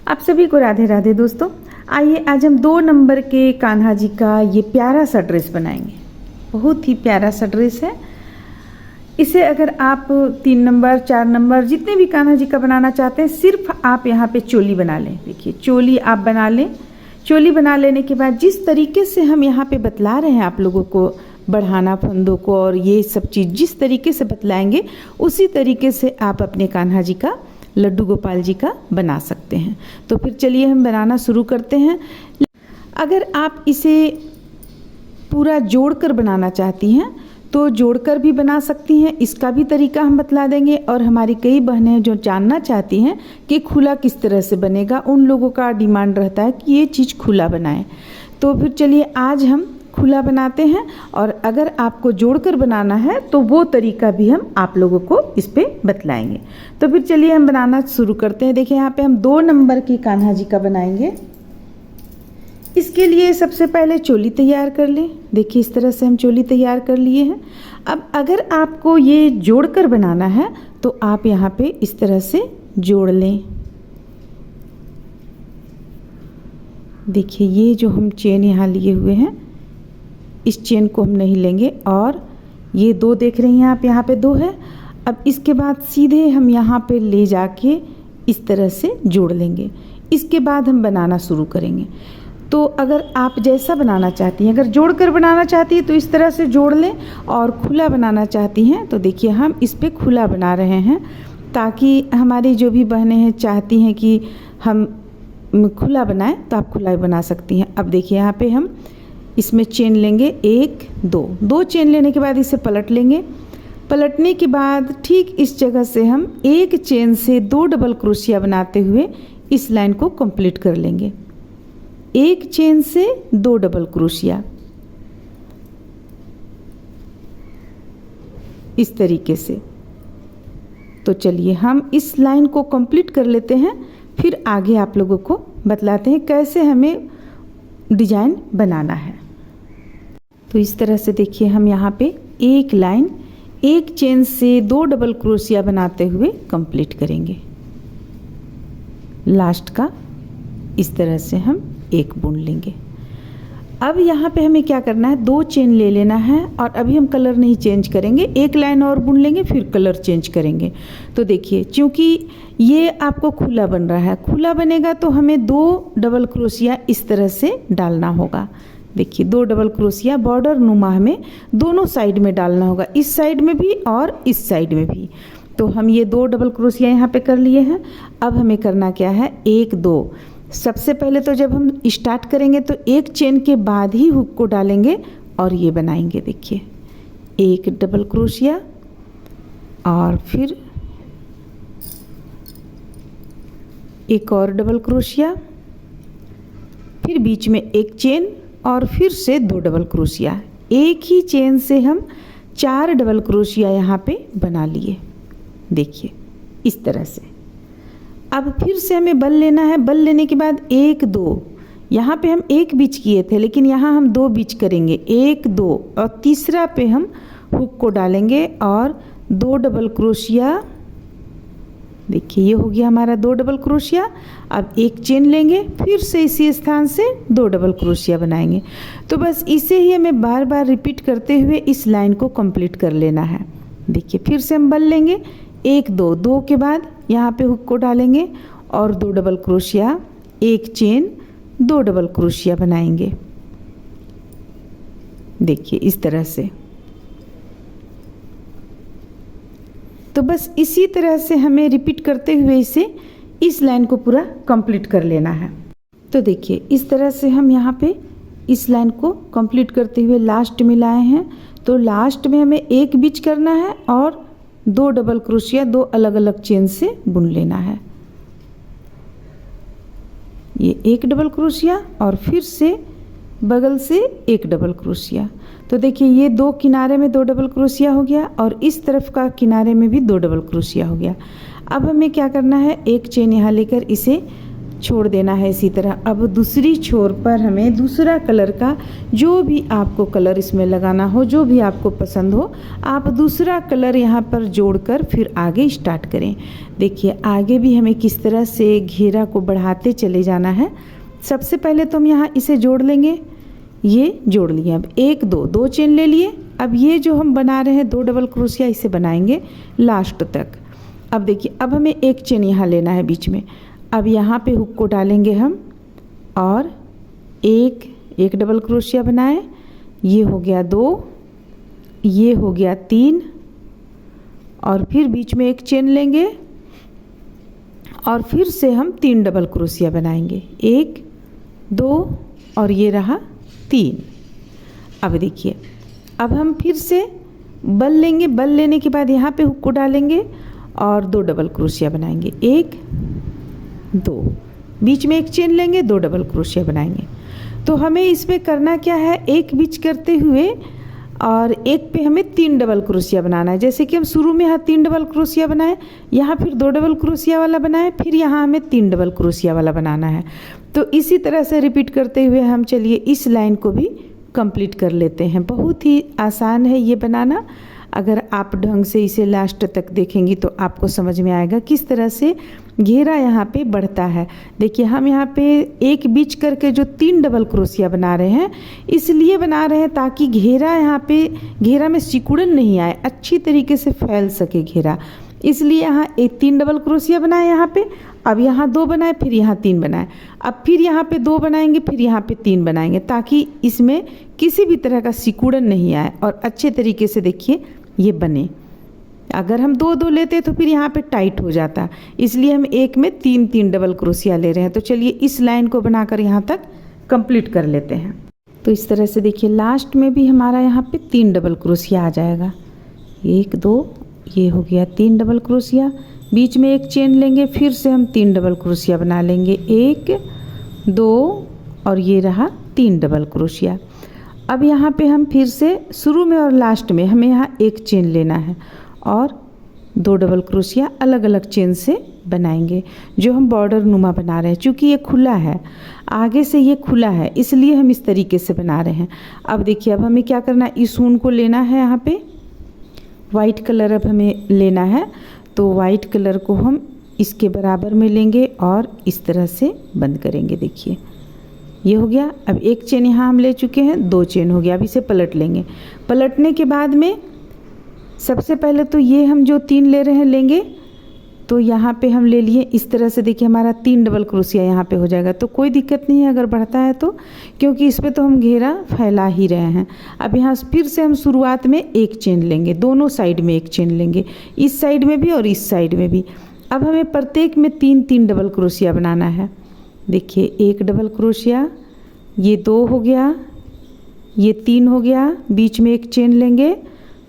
आप सभी को राधे राधे दोस्तों। आइए आज हम 2 नंबर के कान्हा जी का ये प्यारा सा ड्रेस बनाएंगे। बहुत ही प्यारा सा ड्रेस है। इसे अगर आप 3 नंबर 4 नंबर जितने भी कान्हा जी का बनाना चाहते हैं, सिर्फ आप यहाँ पे चोली बना लें। देखिए चोली आप बना लें। चोली बना लेने के बाद जिस तरीके से हम यहाँ पे बतला रहे हैं आप लोगों को, बढ़ाना फंदों को और ये सब चीज़ जिस तरीके से बतलाएंगे उसी तरीके से आप अपने कान्हा जी का, लड्डू गोपाल जी का बना सकते हैं। तो फिर चलिए हम बनाना शुरू करते हैं। अगर आप इसे पूरा जोड़कर बनाना चाहती हैं तो जोड़कर भी बना सकती हैं, इसका भी तरीका हम बतला देंगे। और हमारी कई बहनें जो जानना चाहती हैं कि खुला किस तरह से बनेगा, उन लोगों का डिमांड रहता है कि ये चीज़ खुला बनाएं। तो फिर चलिए आज हम खुला बनाते हैं। और अगर आपको जोड़कर बनाना है तो वो तरीका भी हम आप लोगों को इस पे बतलाएंगे। तो फिर चलिए हम बनाना शुरू करते हैं। देखिए यहाँ पे हम 2 नंबर की कान्हा जी का बनाएंगे। इसके लिए सबसे पहले चोली तैयार कर लें। देखिए इस तरह से हम चोली तैयार कर लिए हैं। अब अगर आपको ये जोड़कर बनाना है तो आप यहाँ पे इस तरह से जोड़ लें। देखिए ये जो हम चेन यहाँ लिए हुए हैं, इस चेन को हम नहीं लेंगे। और ये 2 देख रही हैं आप, यहाँ पे 2 है। अब इसके बाद सीधे हम यहाँ पे ले जाके इस तरह से जोड़ लेंगे। इसके बाद हम बनाना शुरू करेंगे। तो अगर आप जैसा बनाना चाहती हैं, अगर जोड़कर बनाना चाहती हैं तो इस तरह से जोड़ लें, और खुला बनाना चाहती हैं तो देखिए हम इस पे खुला बना रहे हैं, ताकि हमारी जो भी बहनें हैं चाहती हैं कि हम खुला बनाएं तो आप खुला भी बना सकती हैं। अब देखिए यहाँ पे हम इसमें चेन लेंगे 1 2 चेन लेने के बाद इसे पलट लेंगे। पलटने के बाद ठीक इस जगह से हम 1 चेन से 2 डबल क्रोशिया बनाते हुए इस लाइन को कंप्लीट कर लेंगे। 1 चेन से 2 डबल क्रोशिया, इस तरीके से। तो चलिए हम इस लाइन को कंप्लीट कर लेते हैं, फिर आगे आप लोगों को बतलाते हैं कैसे हमें डिजाइन बनाना है। तो इस तरह से देखिए हम यहाँ पे एक लाइन 1 चेन से 2 डबल क्रोशिया बनाते हुए कंप्लीट करेंगे। लास्ट का इस तरह से हम 1 बुन लेंगे। अब यहाँ पे हमें क्या करना है, 2 चेन ले लेना है। और अभी हम कलर नहीं चेंज करेंगे, 1 लाइन और बुन लेंगे फिर कलर चेंज करेंगे। तो देखिए चूँकि ये आपको खुला बन रहा है, खुला बनेगा तो हमें 2 डबल क्रोशिया इस तरह से डालना होगा। देखिए 2 डबल क्रोशिया बॉर्डर नुमा हमें दोनों साइड में डालना होगा, इस साइड में भी और इस साइड में भी। तो हम ये 2 डबल क्रोशिया यहाँ पे कर लिए हैं। अब हमें करना क्या है, 1 2 सबसे पहले तो जब हम स्टार्ट करेंगे तो 1 चेन के बाद ही हुक को डालेंगे और ये बनाएंगे। देखिए 1 डबल क्रोशिया और फिर 1 और डबल क्रोशिया, फिर बीच में 1 चेन और फिर से 2 डबल क्रोशिया। एक ही चेन से हम 4 डबल क्रोशिया यहाँ पे बना लिए। देखिए इस तरह से। अब फिर से हमें बल लेना है। बल लेने के बाद 1 2, यहाँ पे हम 1 बीच किए थे लेकिन यहाँ हम 2 बीच करेंगे। 1 2 और तीसरा पे हम हुक को डालेंगे और 2 डबल क्रोशिया। देखिए ये हो गया हमारा 2 डबल क्रोशिया। अब 1 चेन लेंगे, फिर से इसी स्थान से 2 डबल क्रोशिया बनाएंगे। तो बस इसे ही हमें बार बार रिपीट करते हुए इस लाइन को कंप्लीट कर लेना है। देखिए फिर से हम बल लेंगे, 1 2 2 के बाद यहाँ पे हुक को डालेंगे और 2 double crochet, 1 chain, 2 double crochet बनाएंगे। देखिए इस तरह से। तो बस इसी तरह से हमें रिपीट करते हुए इस लाइन को पूरा कंप्लीट कर लेना है। तो देखिए इस तरह से हम यहाँ पे इस लाइन को कंप्लीट करते हुए लास्ट में लाए हैं। तो लास्ट में हमें 1 बीच करना है और 2 डबल क्रोशिया 2 अलग अलग चेन से बुन लेना है। ये 1 डबल क्रोशिया और फिर से बगल से 1 डबल क्रोशिया। तो देखिए ये 2 किनारे में 2 डबल क्रोशिया हो गया और इस तरफ का किनारे में भी 2 डबल क्रोशिया हो गया। अब हमें क्या करना है, 1 चेन यहाँ लेकर इसे छोड़ देना है इसी तरह। अब दूसरी छोर पर हमें दूसरा कलर का, जो भी आपको कलर इसमें लगाना हो, जो भी आपको पसंद हो, आप दूसरा कलर यहाँ पर जोड़कर फिर आगे स्टार्ट करें। देखिए आगे भी हमें किस तरह से घेरा को बढ़ाते चले जाना है। सबसे पहले तो हम यहाँ इसे जोड़ लेंगे, ये जोड़ लिए। अब 1 2 2 चेन ले लिए। अब ये जो हम बना रहे हैं 2 डबल क्रोशिया, इसे बनाएंगे लास्ट तक। अब देखिए अब हमें 1 चेन यहाँ लेना है बीच में। अब यहाँ पे हुक को डालेंगे हम और एक डबल क्रोशिया बनाए, ये हो गया 2, ये हो गया 3 और फिर बीच में 1 चेन लेंगे और फिर से हम 3 डबल क्रोशिया बनाएंगे, 1 2 और ये रहा 3। अब देखिए अब हम फिर से बल लेंगे, बल लेने के बाद यहाँ पे हुक को डालेंगे और 2 डबल क्रोशिया बनाएंगे, 1 2, बीच में 1 चेन लेंगे, 2 डबल क्रोशिया बनाएंगे। तो हमें इसमें करना क्या है, एक बीच करते हुए और एक पे हमें 3 डबल क्रोशिया बनाना है। जैसे कि हम शुरू में यहाँ 3 डबल क्रोशिया बनाए, यहाँ फिर 2 डबल क्रोशिया वाला बनाए, फिर यहाँ हमें 3 डबल क्रोशिया वाला बनाना है। तो इसी तरह से रिपीट करते हुए हम चलिए इस लाइन को भी कंप्लीट कर लेते हैं। बहुत ही आसान है ये बनाना। अगर आप ढंग से इसे लास्ट तक देखेंगी तो आपको समझ में आएगा किस तरह से घेरा यहाँ पे बढ़ता है। देखिए हम यहाँ पे एक बीच करके जो 3 डबल क्रोशिया बना रहे हैं, इसलिए बना रहे हैं ताकि घेरा यहाँ पे, घेरा में सिकुड़न नहीं आए, अच्छी तरीके से फैल सके घेरा। इसलिए यहाँ 3 डबल क्रोशिया बनाए यहाँ पे। अब यहाँ 2 बनाए, फिर यहाँ 3 बनाए, अब फिर यहाँ पे 2 बनाएंगे, फिर यहाँ पे 3 बनाएंगे, ताकि इसमें किसी भी तरह का सिकुड़न नहीं आए और अच्छे तरीके से देखिए ये बने। अगर हम 2 2 लेते तो फिर यहाँ पे टाइट हो जाता, इसलिए हम एक में 3 3 डबल क्रोशिया ले रहे हैं। तो चलिए इस लाइन को बनाकर यहाँ तक कंप्लीट कर लेते हैं। तो इस तरह से देखिए लास्ट में भी हमारा यहाँ पे 3 डबल क्रोशिया आ जाएगा, 1 2, ये हो गया 3 डबल क्रोशिया, बीच में 1 चेन लेंगे, फिर से हम 3 डबल क्रोशिया बना लेंगे, 1 2 और ये रहा 3 डबल क्रोशिया। अब यहाँ पे हम फिर से शुरू में और लास्ट में हमें यहाँ 1 चेन लेना है और 2 डबल क्रोशिया अलग अलग चेन से बनाएंगे, जो हम बॉर्डर नुमा बना रहे हैं। चूँकि ये खुला है, आगे से ये खुला है, इसलिए हम इस तरीके से बना रहे हैं। अब देखिए अब हमें क्या करना है, इस ऊन को लेना है, यहाँ पे वाइट कलर अब हमें लेना है। तो वाइट कलर को हम इसके बराबर में लेंगे और इस तरह से बंद करेंगे। देखिए ये हो गया। अब 1 चेन यहाँ हम ले चुके हैं, 2 चेन हो गया। अब इसे पलट लेंगे। पलटने के बाद में सबसे पहले तो ये हम जो 3 ले रहे हैं लेंगे, तो यहाँ पे हम ले लिए इस तरह से। देखिए हमारा 3 डबल क्रोशिया यहाँ पे हो जाएगा, तो कोई दिक्कत नहीं है अगर बढ़ता है तो, क्योंकि इस पर तो हम घेरा फैला ही रहे हैं। अब यहाँ फिर से हम शुरुआत में 1 चेन लेंगे, दोनों साइड में 1 चेन लेंगे, इस साइड में भी और इस साइड में भी। अब हमें प्रत्येक में 3 3 डबल क्रोशिया बनाना है। देखिए 1 डबल क्रोशिया, ये 2 हो गया, ये 3 हो गया, बीच में 1 चेन लेंगे,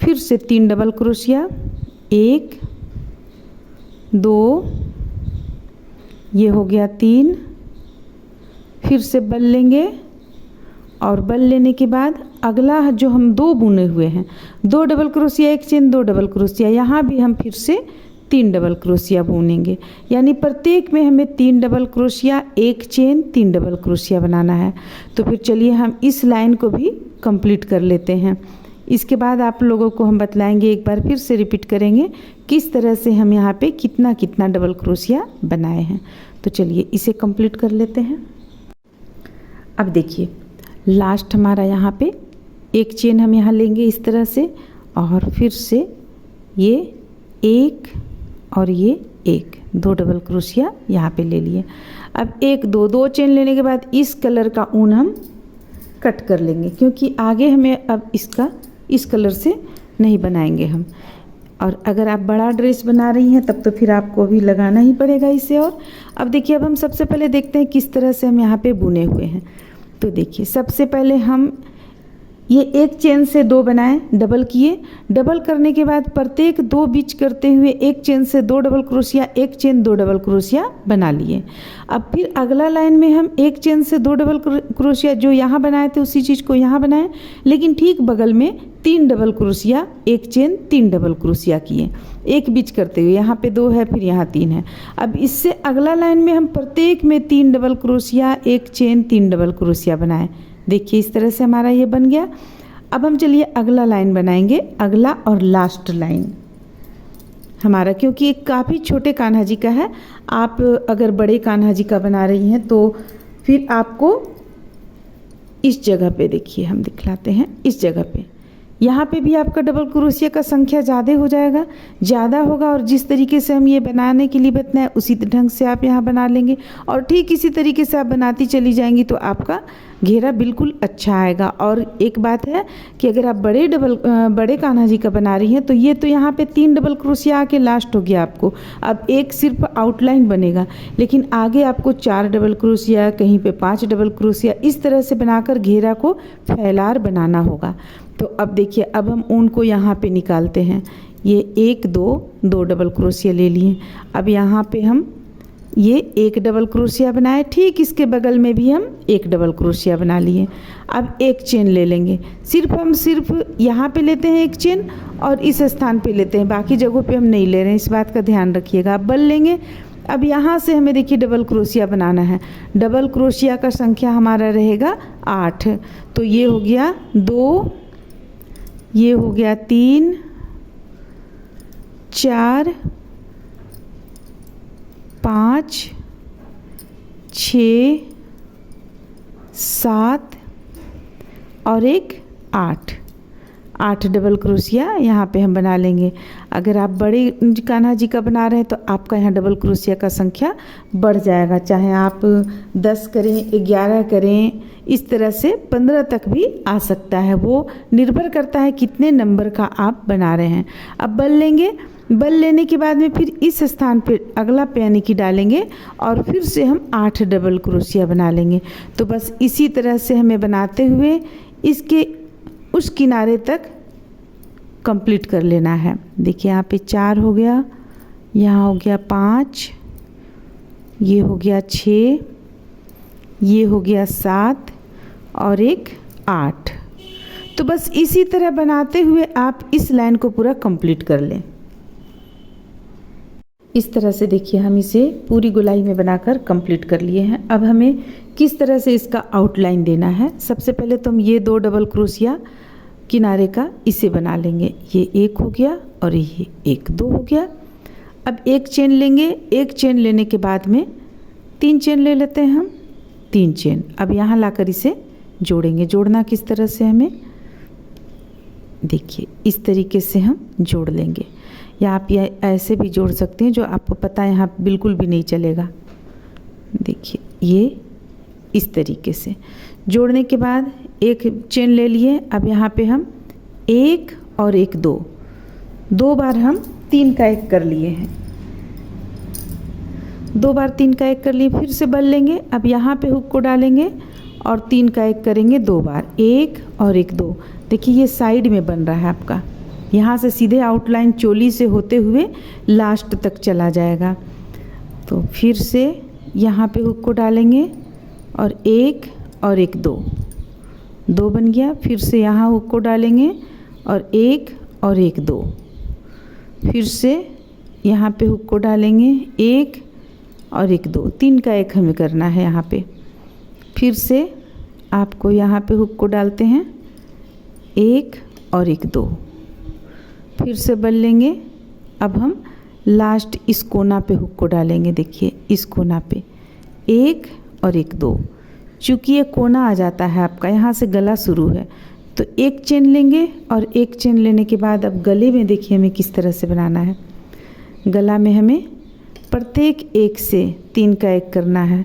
फिर से 3 डबल क्रोशिया, 1 2, ये हो गया 3, फिर से बल लेंगे और बल लेने के बाद अगला जो हम 2 बुने हुए हैं, 2 double crochet 1 chain 2 double crochet, यहाँ भी हम फिर से 3 डबल क्रोशिया बुनेंगे। यानी प्रत्येक में हमें 3 double crochet 1 chain 3 double crochet बनाना है। तो फिर चलिए हम इस लाइन को भी कंप्लीट कर लेते हैं। इसके बाद आप लोगों को हम बतलाएंगे, एक बार फिर से रिपीट करेंगे किस तरह से हम यहाँ पे कितना कितना डबल क्रोशिया बनाए हैं। तो चलिए इसे कंप्लीट कर लेते हैं। अब देखिए लास्ट हमारा यहाँ पे 1 चेन हम यहाँ लेंगे इस तरह से, और फिर से ये 1 और ये 1, 2 डबल क्रोशिया यहाँ पे ले लिए। अब 1 2 2 चेन लेने के बाद इस कलर का ऊन हम कट कर लेंगे, क्योंकि आगे हमें अब इसका इस कलर से नहीं बनाएंगे हम। और अगर आप बड़ा ड्रेस बना रही हैं तब तो फिर आपको भी लगाना ही पड़ेगा इसे। और अब देखिए अब हम सबसे पहले देखते हैं किस तरह से हम यहाँ पे बुने हुए हैं। तो देखिए सबसे पहले हम ये एक चेन से 2 बनाए, डबल किए, डबल करने के बाद प्रत्येक 2 बीच करते हुए एक चेन से 2 डबल क्रोशिया, एक चेन 2 डबल क्रोशिया बना लिए। अब फिर अगला लाइन में हम एक चेन से 2 डबल क्रोशिया जो यहाँ बनाए थे उसी चीज़ को यहाँ बनाए, लेकिन ठीक बगल में 3 डबल क्रोशिया, एक चेन 3 डबल क्रोशिया किए, एक बीच करते हुए। यहाँ पे 2 है, फिर यहाँ 3 है। अब इससे अगला लाइन में हम प्रत्येक में 3 डबल क्रोशिया, एक चेन 3 डबल क्रोशिया बनाए। देखिए इस तरह से हमारा ये बन गया। अब हम चलिए अगला लाइन बनाएंगे, अगला और लास्ट लाइन हमारा, क्योंकि एक काफ़ी छोटे कान्हा जी का है। आप अगर बड़े कान्हा जी का बना रही हैं तो फिर आपको इस जगह पे, देखिए हम दिखलाते हैं, इस जगह पे, यहाँ पे भी आपका डबल क्रोशिया का संख्या ज़्यादा हो जाएगा, ज़्यादा होगा। और जिस तरीके से हम ये बनाने के लिए बताए उसी ढंग से आप यहाँ बना लेंगे और ठीक इसी तरीके से आप बनाती चली जाएंगी तो आपका घेरा बिल्कुल अच्छा आएगा। और एक बात है कि अगर आप बड़े कान्हा जी का बना रही हैं तो ये तो यहाँ पे 3 डबल क्रोशिया आके लास्ट हो गया आपको। अब एक सिर्फ आउटलाइन बनेगा, लेकिन आगे आपको 4 डबल क्रोशिया, कहीं पे 5 डबल क्रोशिया, इस तरह से बनाकर घेरा को फैलार बनाना होगा। तो अब देखिए, अब हम ऊन को यहाँ पे निकालते हैं। ये 1 2 डबल क्रोशिया ले लिए। अब यहाँ पे हम ये 1 डबल क्रोशिया बनाए, ठीक इसके बगल में भी हम 1 डबल क्रोशिया बना लिए। अब एक चेन ले लेंगे, सिर्फ यहाँ पे लेते हैं एक चेन और इस स्थान पे लेते हैं, बाकी जगहों पे हम नहीं ले रहे हैं, इस बात का ध्यान रखिएगा। अब बल लेंगे। अब यहाँ से हमें देखिए डबल क्रोशिया बनाना है। डबल क्रोशिया का संख्या हमारा रहेगा 8। तो ये हो गया 2, ये हो गया 3 4 5 6 7 और एक 8 डबल क्रोशिया यहाँ पे हम बना लेंगे। अगर आप बड़े कान्हा जी का बना रहे हैं तो आपका यहाँ डबल क्रोशिया का संख्या बढ़ जाएगा, चाहे आप 10 करें, 11 करें, इस तरह से 15 तक भी आ सकता है। वो निर्भर करता है कितने नंबर का आप बना रहे हैं। अब बल लेंगे, बल लेने के बाद में फिर इस स्थान पे अगला पैनी की डालेंगे और फिर से हम 8 डबल क्रोशिया बना लेंगे। तो बस इसी तरह से हमें बनाते हुए इसके उस किनारे तक कंप्लीट कर लेना है। देखिए यहाँ पे 4 हो गया, यहाँ हो गया 5, ये हो गया 6, ये हो गया 7 और एक 8। तो बस इसी तरह बनाते हुए आप इस लाइन को पूरा कंप्लीट कर लें। इस तरह से देखिए हम इसे पूरी गोलाई में बनाकर कंप्लीट कर लिए हैं। अब हमें किस तरह से इसका आउटलाइन देना है। सबसे पहले तो हम ये 2 डबल क्रोशिया किनारे का इसे बना लेंगे। ये 1 हो गया और ये 1 2 हो गया। अब एक चेन लेंगे, एक चेन लेने के बाद में 3 चेन ले लेते हैं हम, 3 चेन। अब यहाँ लाकर इसे जोड़ेंगे। जोड़ना किस तरह से, हमें देखिए इस तरीके से हम जोड़ लेंगे, या आप ये ऐसे भी जोड़ सकते हैं जो आपको पता है यहाँ बिल्कुल भी नहीं चलेगा। देखिए ये इस तरीके से जोड़ने के बाद एक चेन ले लिए। अब यहाँ पे हम 1 और 1 2 बार हम 3 का 1 कर लिए हैं, 2 बार 3 का 1 कर लिए। फिर से बल लेंगे। अब यहाँ पे हुक को डालेंगे और 3 का 1 करेंगे 2 बार, 1 और 1 2। देखिए ये साइड में बन रहा है आपका, यहाँ से सीधे आउटलाइन चोली से होते हुए लास्ट तक चला जाएगा। तो फिर से यहाँ पे हुक को डालेंगे और 1 और 1 2 बन गया। फिर से यहाँ हुक को डालेंगे और 1 और 1 2। फिर से यहाँ पे हुक को डालेंगे 1 और 1 2, 3 का 1 हमें करना है यहाँ पे। फिर से आपको यहाँ पे हुक को डालते हैं 1 और 1 2। फिर से बल लेंगे। अब हम लास्ट इस कोना पे हुक को डालेंगे। देखिए इस कोना पे 1 और 1 2। चूँकि ये कोना आ जाता है आपका, यहाँ से गला शुरू है, तो एक चेन लेंगे और एक चेन लेने के बाद अब गले में देखिए हमें किस तरह से बनाना है। गला में हमें प्रत्येक 1 से 3 का 1 करना है।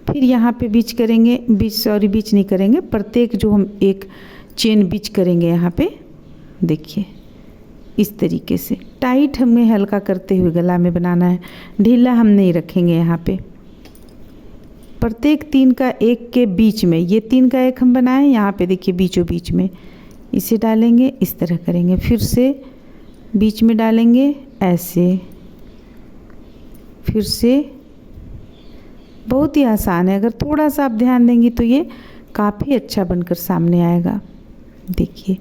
फिर यहाँ पे बीच करेंगे, बीच नहीं करेंगे, प्रत्येक जो हम एक चेन बीच करेंगे यहाँ पे, देखिए इस तरीके से टाइट हमें हल्का करते हुए गला में बनाना है, ढीला हम नहीं रखेंगे। यहाँ पे प्रत्येक 3 का 1 के बीच में, ये 3 का 1 हम बनाएं, यहाँ पे देखिए बीचों बीच में इसे डालेंगे, इस तरह करेंगे, फिर से बीच में डालेंगे ऐसे, फिर से। बहुत ही आसान है, अगर थोड़ा सा आप ध्यान देंगी तो ये काफ़ी अच्छा बनकर सामने आएगा। देखिए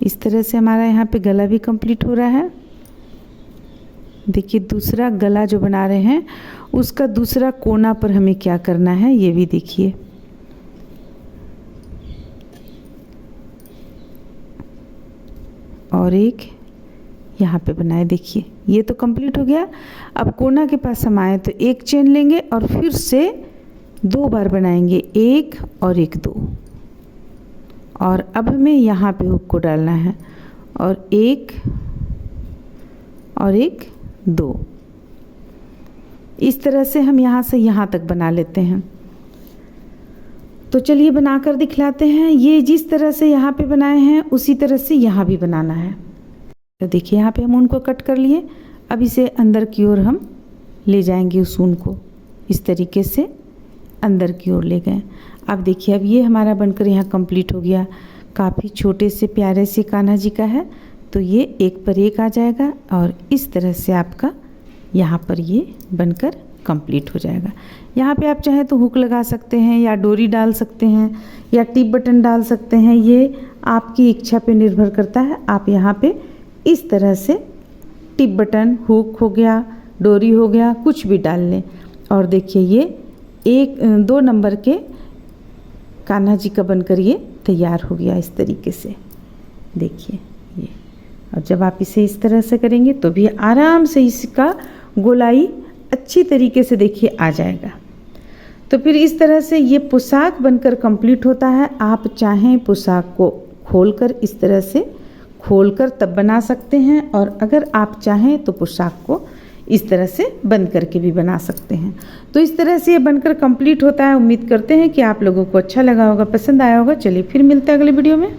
इस तरह से हमारा यहाँ पे गला भी कंप्लीट हो रहा है। देखिए दूसरा गला जो बना रहे हैं उसका दूसरा कोना पर हमें क्या करना है ये भी देखिए। और एक यहाँ पे बनाए, देखिए ये तो कंप्लीट हो गया। अब कोना के पास हम आए तो एक चेन लेंगे और फिर से 2 बार बनाएंगे, 1 और 1 2। और अब हमें यहाँ पे हुक को डालना है और 1 और 1 2। इस तरह से हम यहाँ से यहाँ तक बना लेते हैं। तो चलिए बनाकर दिखलाते हैं। ये जिस तरह से यहाँ पे बनाए हैं उसी तरह से यहाँ भी बनाना है। तो देखिए यहाँ पे हम ऊन को कट कर लिए। अब इसे अंदर की ओर हम ले जाएंगे, उस ऊन को इस तरीके से अंदर की ओर ले गए। अब देखिए अब ये हमारा बनकर यहाँ कंप्लीट हो गया। काफ़ी छोटे से प्यारे से कान्हा जी का है, तो ये एक पर एक आ जाएगा और इस तरह से आपका यहाँ पर ये बनकर कंप्लीट हो जाएगा। यहाँ पे आप चाहें तो हुक लगा सकते हैं या डोरी डाल सकते हैं या टिप बटन डाल सकते हैं, ये आपकी इच्छा पे निर्भर करता है। आप यहाँ पे इस तरह से टिप बटन, हुक हो गया, डोरी हो गया, कुछ भी डाल लें। और देखिए ये 2 नंबर के कान्हा जी का बनकर ये तैयार हो गया इस तरीके से। देखिए ये, और जब आप इसे इस तरह से करेंगे तो भी आराम से इसका गोलाई अच्छी तरीके से देखिए आ जाएगा। तो फिर इस तरह से ये पोशाक बनकर कंप्लीट होता है। आप चाहें पोशाक को खोलकर इस तरह से खोलकर तब बना सकते हैं, और अगर आप चाहें तो पोशाक को इस तरह से बंद करके भी बना सकते हैं। तो इस तरह से ये बनकर कंप्लीट होता है। उम्मीद करते हैं कि आप लोगों को अच्छा लगा होगा, पसंद आया होगा। चलिए फिर मिलते हैं अगले वीडियो में।